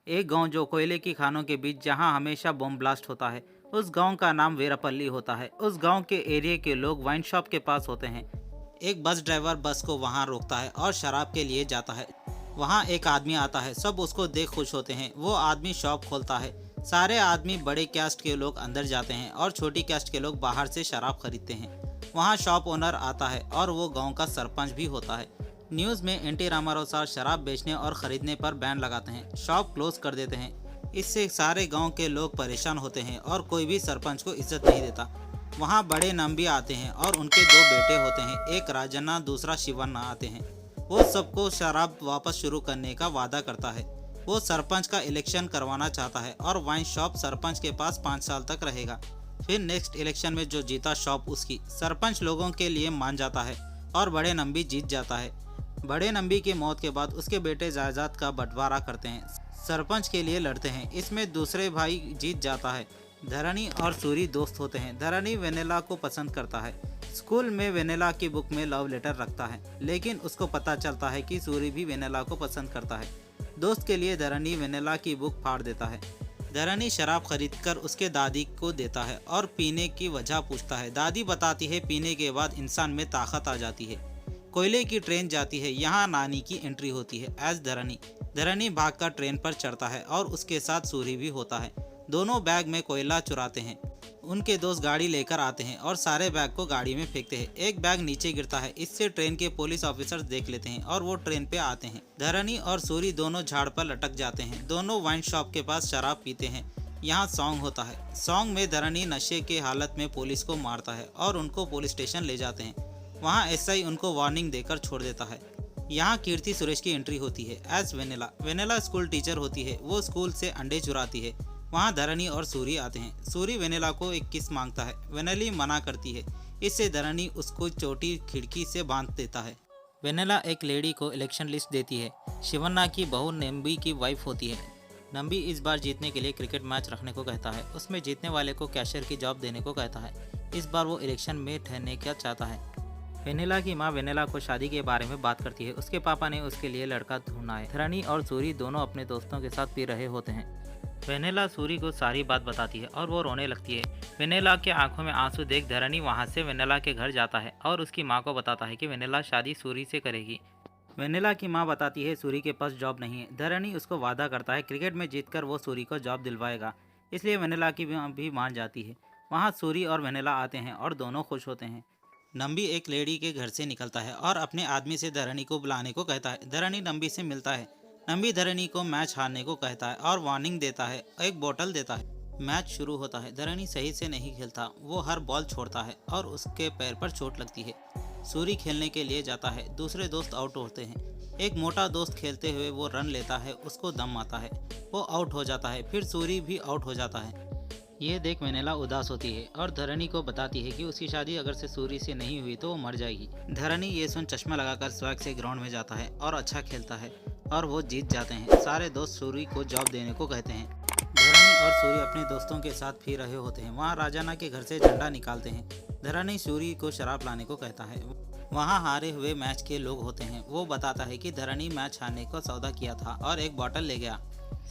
एक गांव जो कोयले की खानों के बीच जहां हमेशा बम ब्लास्ट होता है, उस गांव का नाम वेरापल्ली होता है। उस गांव के एरिया के लोग वाइन शॉप के पास होते हैं। एक बस ड्राइवर बस को वहां रोकता है और शराब के लिए जाता है। वहां एक आदमी आता है, सब उसको देख खुश होते हैं। वो आदमी शॉप खोलता है। सारे आदमी बड़े कैस्ट के लोग अंदर जाते हैं और छोटी कैस्ट के लोग बाहर से शराब खरीदते हैं। वहां शॉप ओनर आता है और वो गांव का सरपंच भी होता है। न्यूज़ में एनटी रामाराव साहब शराब बेचने और खरीदने पर बैन लगाते हैं, शॉप क्लोज कर देते हैं। इससे सारे गांव के लोग परेशान होते हैं और कोई भी सरपंच को इज्जत नहीं देता। वहां बड़े नंबी आते हैं और उनके दो बेटे होते हैं, एक राजन्ना दूसरा शिवन्ना आते हैं। वो सबको शराब वापस शुरू करने का वादा करता है। वो सरपंच का इलेक्शन करवाना चाहता है और वाइन शॉप सरपंच के पास 5 साल तक रहेगा। फिर नेक्स्ट इलेक्शन में जो जीता शॉप उसकी। सरपंच लोगों के लिए मान जाता है और बड़े नंबी जीत जाता है। बड़े नंबी की मौत के बाद उसके बेटे जायदाद का बंटवारा करते हैं, सरपंच के लिए लड़ते हैं। इसमें दूसरे भाई जीत जाता है। धरणी और सूरी दोस्त होते हैं। धरणी वेनेला को पसंद करता है। स्कूल में वेनेला की बुक में लव लेटर रखता है, लेकिन उसको पता चलता है कि सूरी भी वेनेला को पसंद करता है। दोस्त के लिए धरणी वेनेला की बुक फाड़ देता है। धरणी शराब खरीदकर उसके दादी को देता है और पीने की वजह पूछता है। दादी बताती है पीने के बाद इंसान में ताकत आ जाती है। कोयले की ट्रेन जाती है, यहाँ नानी की एंट्री होती है एज धरणी। धरणी भागकर ट्रेन पर चढ़ता है और उसके साथ सूरी भी होता है। दोनों बैग में कोयला चुराते हैं। उनके दोस्त गाड़ी लेकर आते हैं और सारे बैग को गाड़ी में फेंकते हैं। एक बैग नीचे गिरता है, इससे ट्रेन के पुलिस ऑफिसर्स देख लेते हैं और वो ट्रेन पे आते हैं। धरणी और सूरी दोनों झाड़ पर लटक जाते हैं। दोनों वाइन शॉप के पास शराब पीते हैं। यहाँ सॉन्ग होता है। सॉन्ग में धरणी नशे के हालत में पुलिस को मारता है और उनको पुलिस स्टेशन ले जाते हैं। वहाँ एसआई उनको वार्निंग देकर छोड़ देता है। यहाँ कीर्ति सुरेश की एंट्री होती है as Vennela. Vennela school teacher होती है। वो स्कूल से अंडे चुराती है। वहाँ धरणी और सूरी आते हैं। सूरी वेनेला को एक किस मांगता है, वेनेली मना करती है। इससे धरणी उसको चोटी खिड़की से बांध देता है। वेनेला एक लेडी को इलेक्शन लिस्ट देती है। शिवन्ना की बहू नंबी की वाइफ होती है। नंबी इस बार जीतने के लिए क्रिकेट मैच रखने को कहता है। उसमें जीतने वाले को कैशियर की जॉब देने को कहता है। इस बार वो इलेक्शन में ठहरने का चाहता है। वेनेला की माँ वेनेला को शादी के बारे में बात करती है। उसके पापा ने उसके लिए लड़का ढूंढा है। धरणी और सूरी दोनों अपने दोस्तों के साथ पी रहे होते हैं। वेनेला सूरी को सारी बात बताती है और वो रोने लगती है। वेनेला के आंखों में आंसू देख धरणी वहाँ से वेनेला के घर जाता है और उसकी माँ को बताता है कि वेनेला शादी सूरी से करेगी। वेनेला की माँ बताती है सूरी के पास जॉब नहीं है। धरणी उसको वादा करता है क्रिकेट में जीतकर वो सूरी को जॉब दिलवाएगा, इसलिए वेनेला की भी मान जाती है। वहाँ सूरी और वेनेला आते हैं और दोनों खुश होते हैं। नंबी एक लेडी के घर से निकलता है और अपने आदमी से धरणी को बुलाने को कहता है। धरणी नंबी से मिलता है। नंबी धरणी को मैच हारने को कहता है और वार्निंग देता है, एक बोतल देता है। मैच शुरू होता है। धरणी सही से नहीं खेलता, वो हर बॉल छोड़ता है और उसके पैर पर चोट लगती है। सूरी खेलने के लिए जाता है। दूसरे दोस्त आउट होते हैं। एक मोटा दोस्त खेलते हुए वो रन लेता है, उसको दम आता है, वो आउट हो जाता है। फिर सूरी भी आउट हो जाता है। ये देख वेनेला उदास होती है और धरणी को बताती है कि उसकी शादी अगर से सूरी से नहीं हुई तो वो मर जाएगी। धरणी ये सुन चश्मा लगाकर स्वैग से ग्राउंड में जाता है और अच्छा खेलता है और वो जीत जाते हैं। सारे दोस्त सूरी को जॉब देने को कहते हैं। धरणी और सूरी अपने दोस्तों के साथ फिर रहे होते हैं। वहाँ राजाना के घर से झंडा निकालते हैं। धरणी सूरी को शराब लाने को कहता है। वहाँ हारे हुए मैच के लोग होते हैं। वो बताता है कि धरणी मैच हारने को सौदा किया था और एक बोतल ले गया।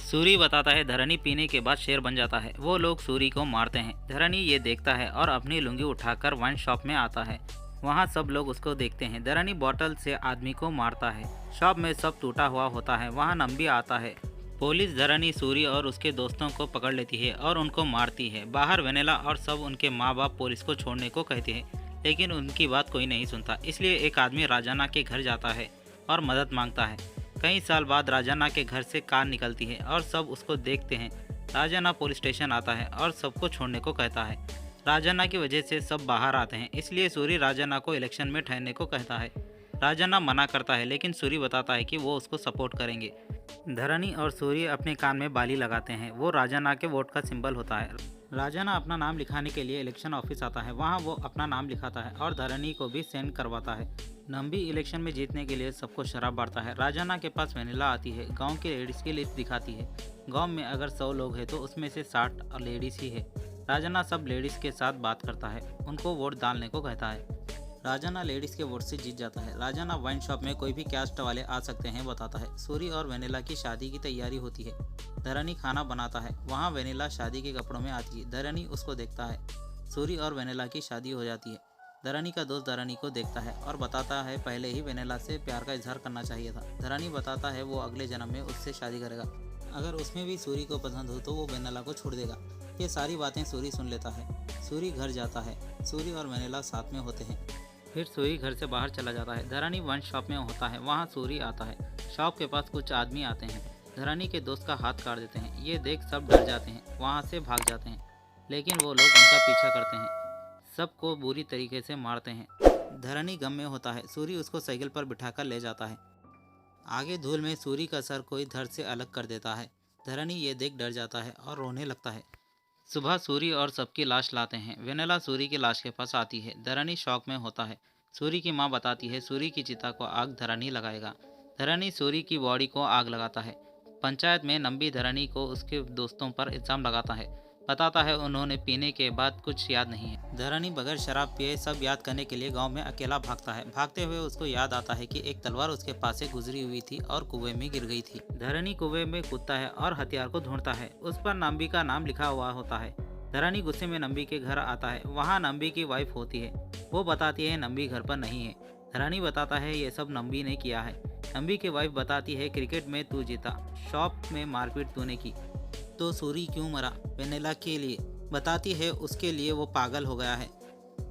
सूरी बताता है धरणी पीने के बाद शेर बन जाता है। वो लोग सूरी को मारते हैं। धरणी ये देखता है और अपनी लुंगी उठाकर वाइन शॉप में आता है। वहाँ सब लोग उसको देखते हैं। धरणी बोतल से आदमी को मारता है। शॉप में सब टूटा हुआ होता है। वहाँ नंबी आता है। पुलिस धरणी, सूरी और उसके दोस्तों को पकड़ लेती है और उनको मारती है। बाहर वेनेला और सब उनके माँ बाप पुलिस को छोड़ने को कहते हैं, लेकिन उनकी बात कोई नहीं सुनता। इसलिए एक आदमी राजाना के घर जाता है और मदद मांगता है। कई साल बाद राजाना के घर से कार निकलती है और सब उसको देखते हैं। राजाना पुलिस स्टेशन आता है और सबको छोड़ने को कहता है। राजाना की वजह से सब बाहर आते हैं, इसलिए सूरी राजाना को इलेक्शन में ठहरने को कहता है। राजाना मना करता है, लेकिन सूरी बताता है कि वो उसको सपोर्ट करेंगे। धरणी और सूरी अपने कान में बाली लगाते हैं। वो राजाना के वोट का सिंबल होता है। राजाना अपना नाम लिखाने के लिए इलेक्शन ऑफिस आता है। वहाँ वो अपना नाम लिखाता है और धरणी को भी सेंड करवाता है। नंबी इलेक्शन में जीतने के लिए सबको शराब बांटता है। राजाना के पास वेनिला आती है। गांव के लेडीज़ की लिस्ट दिखाती है। गांव में अगर 100 लोग हैं तो उसमें से 60 लेडीज़ ही है। राजाना सब लेडीज़ के साथ बात करता है, उनको वोट डालने को कहता है। राजाना लेडीज़ के वोट से जीत जाता है। राजाना वाइन शॉप में कोई भी कैस्ट वाले आ सकते हैं बताता है। सूरी और वेनिला की शादी की तैयारी होती है। धरनी खाना बनाता है। वहाँ वेनिला शादी के कपड़ों में आती है। धरनी उसको देखता है। सूरी और वेनिला की शादी हो जाती है। धरनी का दोस्त धरनी को देखता है और बताता है पहले ही वेनिला से प्यार का इजहार करना चाहिए था। धरनी बताता है वो अगले जन्म में उससे शादी करेगा। अगर उसमें भी सूरी को पसंद हो तो वो वेनिला को छोड़ देगा। ये सारी बातें सूरी सुन लेता है। सूरी घर जाता है। सूरी और वेनिला साथ में होते हैं। फिर सूरी घर से बाहर चला जाता है। धरनी वन शॉप में होता है। वहाँ सूरी आता है। शॉप के पास कुछ आदमी आते हैं। धरनी के दोस्त का हाथ काट देते हैं। ये देख सब डर जाते हैं, वहाँ से भाग जाते हैं, लेकिन वो लोग उनका पीछा करते हैं, सबको बुरी तरीके से मारते हैं। धरनी गम में होता है। सूरी उसको साइकिल पर बिठाकर ले जाता है। आगे धूल में सूरी का सर कोई धड़ से अलग कर देता है। धरनी ये देख डर जाता है और रोने लगता है। सुबह सूरी और सबकी लाश लाते हैं। वेनिला सूरी की लाश के पास आती है। धरनी शौक में होता है। सूरी की माँ बताती है सूरी की चिता को आग धरनी लगाएगा। धरनी सूरी की बॉडी को आग लगाता है। पंचायत में नंबी धरनी को उसके दोस्तों पर इल्जाम लगाता है। बताता है उन्होंने पीने के बाद कुछ याद नहीं है। धरनी बगैर शराब पिए सब याद करने के लिए गांव में अकेला भागता है। भागते हुए उसको याद आता है कि एक तलवार उसके पास से गुजरी हुई थी और कुएं में गिर गई थी। धरनी कुएं में कूदता है और हथियार को ढूंढता है। उस पर नंबी का नाम लिखा हुआ होता है। धरनी गुस्से में नंबी के घर आता है। वहाँ नंबी की वाइफ होती है। वो बताती है नंबी घर पर नहीं है। धरनी बताता है ये सब नंबी ने किया है। नंबी की वाइफ बताती है क्रिकेट में तू जीता, शॉप में मारपीट तूने की, तो सूरी क्यों मरा? वेनिला के लिए। बताती है उसके लिए वो पागल हो गया है।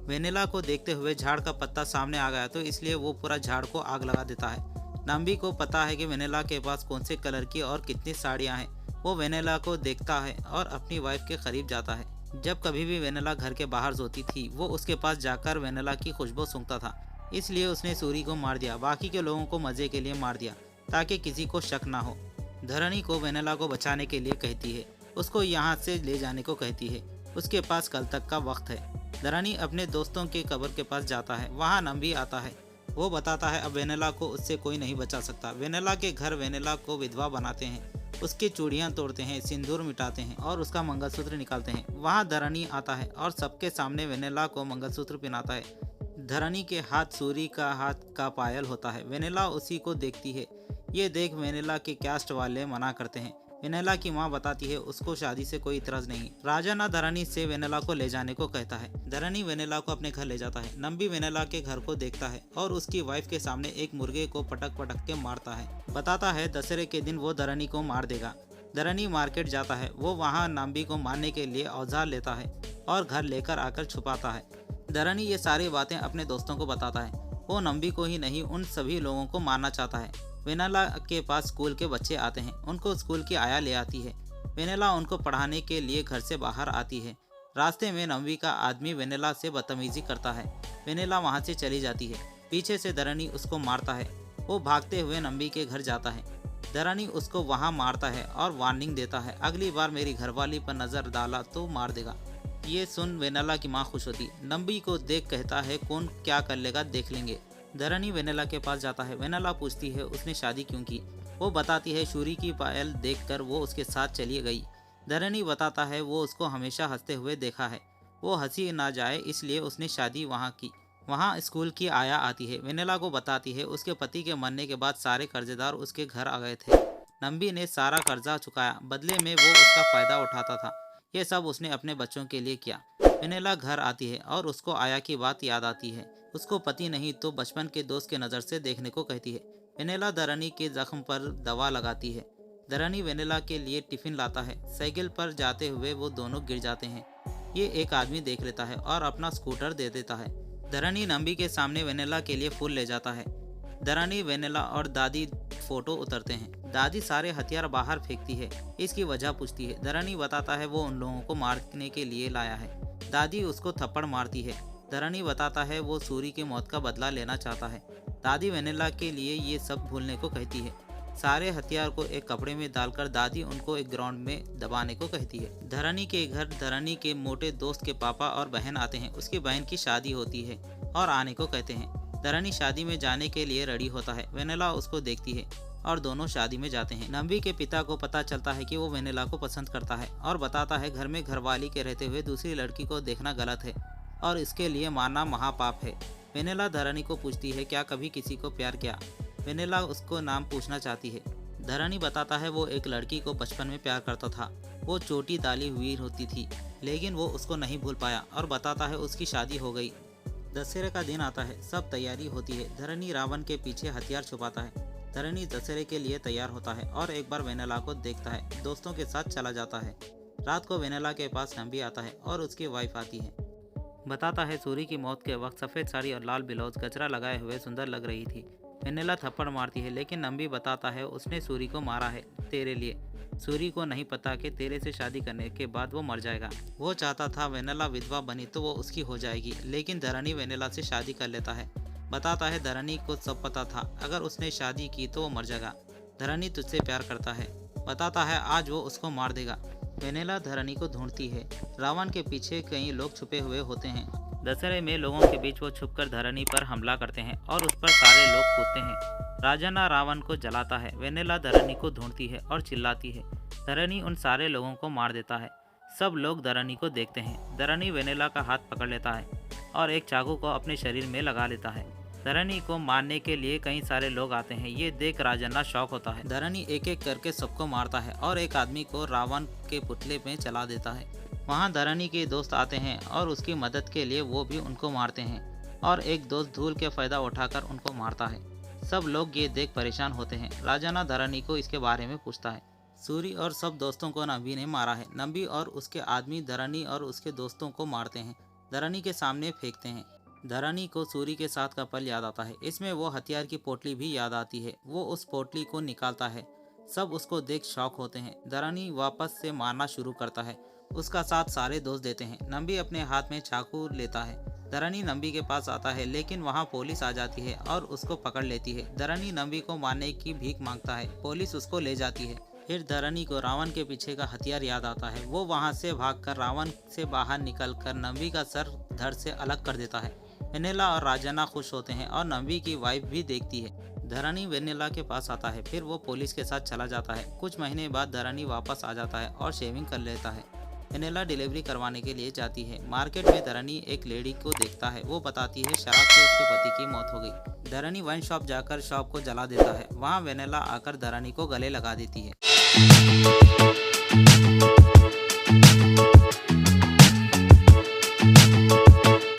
वेनिला को देखते हुए झाड़ का पत्ता सामने आ गया तो इसलिए वो पूरा झाड़ को आग लगा देता है। नंबी को पता है कि वेनिला के पास कौन से कलर की और कितनी साड़ियाँ हैं। वो वेनिला को देखता है और अपनी वाइफ के करीब जाता है। जब कभी भी वेनिला घर के बाहर सोती थी वो उसके पास जाकर वेनिला की खुशबू सूंघता था। इसलिए उसने सूरी को मार दिया। बाकी के लोगों को मज़े के लिए मार दिया ताकि किसी को शक ना हो। धरनी को वेनिला को बचाने के लिए कहती है। उसको यहाँ से ले जाने को कहती है। उसके पास कल तक का वक्त है। धरनी अपने दोस्तों के कब्र के पास जाता है। वहाँ नंबी आता है। वो बताता है अब वेनिला को उससे कोई नहीं बचा सकता। वेनिला के घर वेनिला को विधवा बनाते हैं। उसकी चूड़ियाँ तोड़ते हैं, सिंदूर मिटाते हैं और उसका मंगलसूत्र निकालते हैं। वहाँ धरनी आता है और सबके सामने वेनिला को मंगलसूत्र पहनाता है। धरनी के हाथ सूरी का हाथ का पायल होता है। वेनिला उसी को देखती है। ये देख वेनिला के कैस्ट वाले मना करते हैं। वेनिला की माँ बताती है उसको शादी से कोई इतराज नहीं। राजा ना धरनी से वेनिला को ले जाने को कहता है। धरनी वेनिला को अपने घर ले जाता है। नंबी वेनिला के घर को देखता है और उसकी वाइफ के सामने एक मुर्गे को पटक पटक के मारता है। बताता है दशहरे के दिन वो धरनी को मार देगा। धरनी मार्केट जाता है। वो वहाँ नंबी को मारने के लिए औजार लेता है और घर लेकर आकर छुपाता है। धरनी ये सारी बातें अपने दोस्तों को बताता है। वो नंबी को ही नहीं उन सभी लोगों को मारना चाहता है। वेनिला के पास स्कूल के बच्चे आते हैं। उनको स्कूल की आया ले आती है। वेनिला उनको पढ़ाने के लिए घर से बाहर आती है। रास्ते में नंबी का आदमी वेनिला से बदतमीजी करता है। वेनिला वहाँ से चली जाती है। पीछे से धरनी उसको मारता है। वो भागते हुए नंबी के घर जाता है। धरनी उसको वहाँ मारता है और वार्निंग देता है अगली बार मेरी घरवाली पर नज़र डाला तो मार देगा। ये सुन वेनिला की माँ खुश होती। नंबी को देख कहता है कौन क्या कर लेगा देख लेंगे। धरनी वेनिला के पास जाता है। वेनिला पूछती है उसने शादी क्यों की। वो बताती है सूरी की पायल देखकर वो उसके साथ चली गई। धरनी बताता है वो उसको हमेशा हंसते हुए देखा है। वो हंसी ना जाए इसलिए उसने शादी वहाँ की। वहाँ स्कूल की आया आती है। वेनिला को बताती है उसके पति के मरने के बाद सारे कर्जेदार उसके घर आ गए थे। नंबी ने सारा कर्जा चुकाया, बदले में वो उसका फ़ायदा उठाता था। ये सब उसने अपने बच्चों के लिए किया। वेनिला घर आती है और उसको आया की बात याद आती है। उसको पति नहीं तो बचपन के दोस्त के नज़र से देखने को कहती है। वेनिला धरनी के जख्म पर दवा लगाती है। धरनी वेनिला के लिए टिफिन लाता है। साइकिल पर जाते हुए वो दोनों गिर जाते हैं। ये एक आदमी देख लेता है और अपना स्कूटर दे देता है। धरनी नंबी के सामने वेनिला के लिए फूल ले जाता है। धरनी वेनिला और दादी फोटो उतरते हैं। दादी सारे हथियार बाहर फेंकती है। इसकी वजह पूछती है। धरनी बताता है वो उन लोगों को मारने के लिए लाया है। दादी उसको थप्पड़ मारती है। धरनी बताता है वो सूरी की मौत का बदला लेना चाहता है। दादी वेनिला के लिए ये सब भूलने को कहती है। सारे हथियार को एक कपड़े में डालकर दादी उनको एक ग्राउंड में दबाने को कहती है। धरनी के घर धरनी के मोटे दोस्त के पापा और बहन आते हैं। उसकी बहन की शादी होती है और आने को कहते हैं। धरनी शादी में जाने के लिए रेडी होता है। वेनिला उसको देखती है और दोनों शादी में जाते हैं। नंबी के पिता को पता चलता है कि वो वेनिला को पसंद करता है और बताता है घर में घरवाली के रहते हुए दूसरी लड़की को देखना गलत है और इसके लिए मारना महापाप है। वेनिला धरनी को पूछती है क्या कभी किसी को प्यार किया। वेनिला उसको नाम पूछना चाहती है। धरनी बताता है वो एक लड़की को बचपन में प्यार करता था। वो चोटी डाली हुई होती थी, लेकिन वो उसको नहीं भूल पाया और बताता है उसकी शादी हो गई। दशहरे का दिन आता है, सब तैयारी होती है। धरनी रावण के पीछे हथियार छुपाता है। धरनी दशहरे के लिए तैयार होता है और एक बार वेनेला को देखता है, दोस्तों के साथ चला जाता है। रात को वेनेला के पास नंबी आता है और उसकी वाइफ आती है। बताता है सूरी की मौत के वक्त सफ़ेद साड़ी और लाल ब्लाउज गजरा लगाए हुए सुंदर लग रही थी। वेनेला थप्पड़ मारती है, लेकिन नंबी बताता है उसने सूरी को मारा है तेरे लिए। सूरी को नहीं पता कि तेरे से शादी करने के बाद वो मर जाएगा। वो चाहता था वेनेला विधवा बनी तो वो उसकी हो जाएगी, लेकिन धरनी वेनेला से शादी कर लेता है। बताता है धरनी को सब पता था, अगर उसने शादी की तो वो मर जाएगा। धरनी तुझसे प्यार करता है। बताता है आज वो उसको मार देगा। वेनेला धरनी को ढूंढती है। रावण के पीछे कई लोग छुपे हुए होते हैं। दशहरे में लोगों के बीच वो छुपकर धरनी पर हमला करते हैं और उस पर सारे लोग कूदते हैं। राजना रावण को जलाता है। वेनेला धरनी को ढूंढती है और चिल्लाती है। धरनी उन सारे लोगों को मार देता है। सब लोग धरनी को देखते हैं। धरनी वेनेला का हाथ पकड़ लेता है और एक चाकू को अपने शरीर में लगा लेता है। धरनी को मारने के लिए कई सारे लोग आते हैं। ये देख राजना शौक होता है। धरनी एक एक करके सबको मारता है और एक आदमी को रावण के पुतले में चला देता है। वहाँ धरनी के दोस्त आते हैं और उसकी मदद के लिए वो भी उनको मारते हैं और एक दोस्त धूल के फायदा उठाकर उनको मारता है। सब लोग ये देख परेशान होते हैं। राजना धरनी को इसके बारे में पूछता है। सूरी और सब दोस्तों को नंबी ने मारा है। नंबी और उसके आदमी धरनी और उसके दोस्तों को मारते हैं, धरनी के सामने फेंकते हैं। धरनी को सूरी के साथ का पल याद आता है। इसमें वो हथियार की पोटली भी याद आती है। वो उस पोटली को निकालता है। सब उसको देख शौक होते हैं। धरनी वापस से मारना शुरू करता है। उसका साथ सारे दोस्त देते हैं। नंबी अपने हाथ में चाकू लेता है। धरनी नंबी के पास आता है, लेकिन वहाँ पुलिस आ जाती है और उसको पकड़ लेती है। धरनी नंबी को मारने की भीख मांगता है। पुलिस उसको ले जाती है। फिर धरनी को रावण के पीछे का हथियार याद आता है। वो वहाँ से भागकर रावण से बाहर निकलकर नंबी का सर धड़ से अलग कर देता है। वेनेला और राजना खुश होते हैं और नंबी की वाइफ भी देखती है। धरनी वेनेला के पास आता है। फिर वो पुलिस के साथ चला जाता है। कुछ महीने बाद धरनी वापस आ जाता है और शेविंग कर लेता है। वेनेला डिलीवरी करवाने के लिए जाती है। मार्केट में धरनी एक लेडी को देखता है। वो बताती है शराब से उसके पति की मौत हो गई। धरनी वाइन शॉप जाकर शॉप को जला देता है। वहाँ वेनेला आकर धरनी को गले लगा देती है।